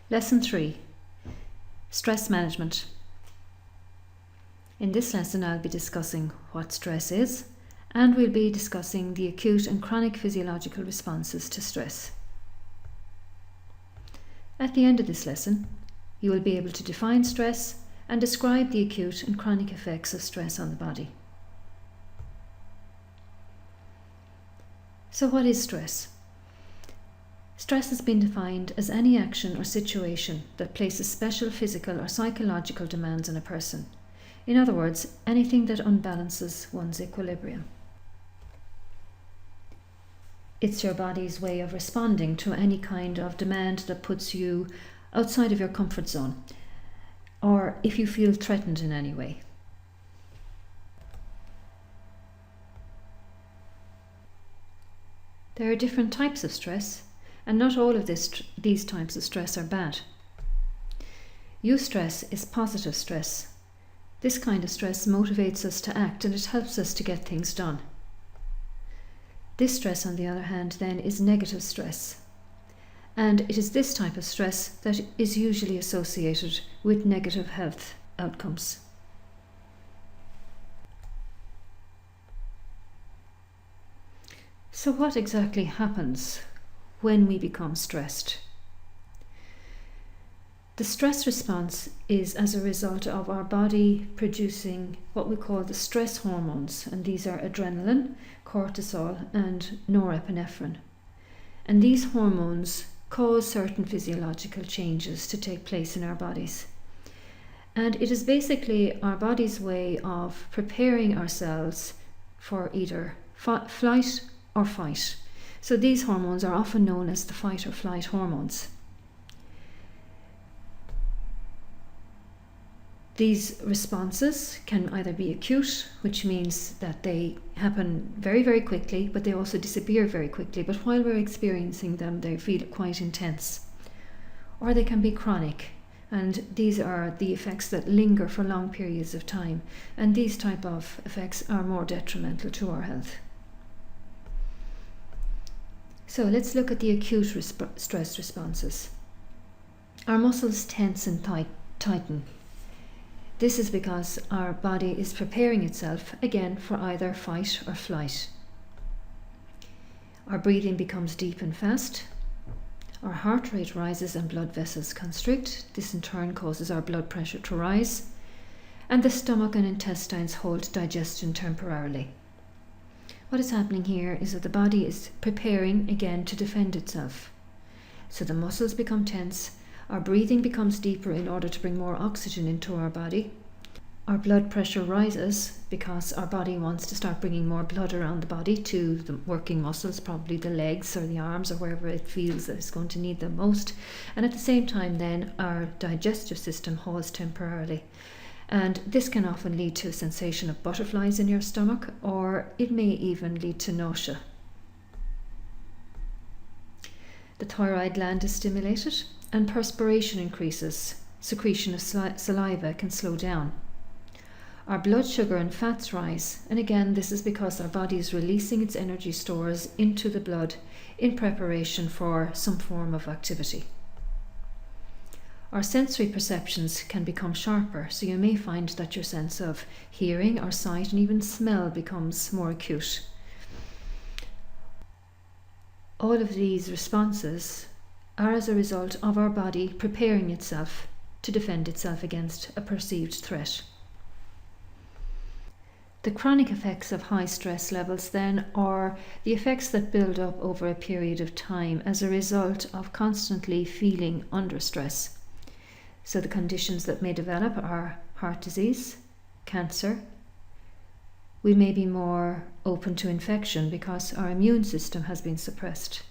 Lesson 3. Stress Management. In this lesson I'll be discussing what stress is, and we'll be discussing the acute and chronic physiological responses to stress. At the end of this lesson, you will be able to define stress and describe the acute and chronic effects of stress on the body. So what is stress? Stress has been defined as any action or situation that places special physical or psychological demands on a person. In other words, anything that unbalances one's equilibrium. It's your body's way of responding to any kind of demand that puts you outside of your comfort zone, or if you feel threatened in any way. There are different types of stress, and not all of these types of stress are bad. Eustress is positive stress. This kind of stress motivates us to act, and it helps us to get things done. This stress, on the other hand, then is negative stress. And it is this type of stress that is usually associated with negative health outcomes. So what exactly happens when we become stressed? The stress response is as a result of our body producing what we call the stress hormones, and these are adrenaline, cortisol and norepinephrine. And these hormones cause certain physiological changes to take place in our bodies. And it is basically our body's way of preparing ourselves for either flight or fight. So these hormones are often known as the fight or flight hormones. These responses can either be acute, which means that they happen very, very quickly, but they also disappear very quickly. But while we're experiencing them, they feel quite intense. Or they can be chronic, and these are the effects that linger for long periods of time. And these type of effects are more detrimental to our health. So let's look at the acute stress responses. Our muscles tense and tighten. This is because our body is preparing itself again for either fight or flight. Our breathing becomes deep and fast. Our heart rate rises and blood vessels constrict. This in turn causes our blood pressure to rise. And the stomach and intestines hold digestion temporarily. What is happening here is that the body is preparing again to defend itself. So the muscles become tense, our breathing becomes deeper in order to bring more oxygen into our body. Our blood pressure rises because our body wants to start bringing more blood around the body to the working muscles, probably the legs or the arms or wherever it feels that it's going to need them most. And at the same time then our digestive system halts temporarily. And this can often lead to a sensation of butterflies in your stomach, or it may even lead to nausea. The thyroid gland is stimulated and perspiration increases. Secretion of saliva can slow down. Our blood sugar and fats rise, and again this is because our body is releasing its energy stores into the blood in preparation for some form of activity. Our sensory perceptions can become sharper, so you may find that your sense of hearing or sight and even smell becomes more acute. All of these responses are as a result of our body preparing itself to defend itself against a perceived threat. The chronic effects of high stress levels then are the effects that build up over a period of time as a result of constantly feeling under stress. So the conditions that may develop are heart disease, cancer. We may be more open to infection because our immune system has been suppressed.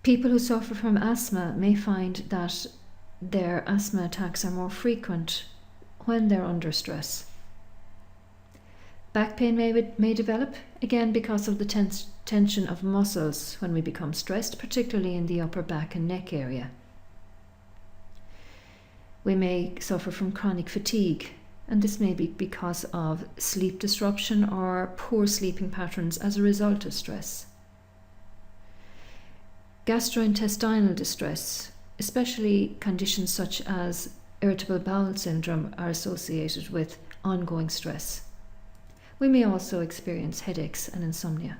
People who suffer from asthma may find that their asthma attacks are more frequent when they're under stress. Back pain may develop, again because of the tension of muscles when we become stressed, particularly in the upper back and neck area. We may suffer from chronic fatigue, and this may be because of sleep disruption or poor sleeping patterns as a result of stress. Gastrointestinal distress, especially conditions such as irritable bowel syndrome, are associated with ongoing stress. We may also experience headaches and insomnia.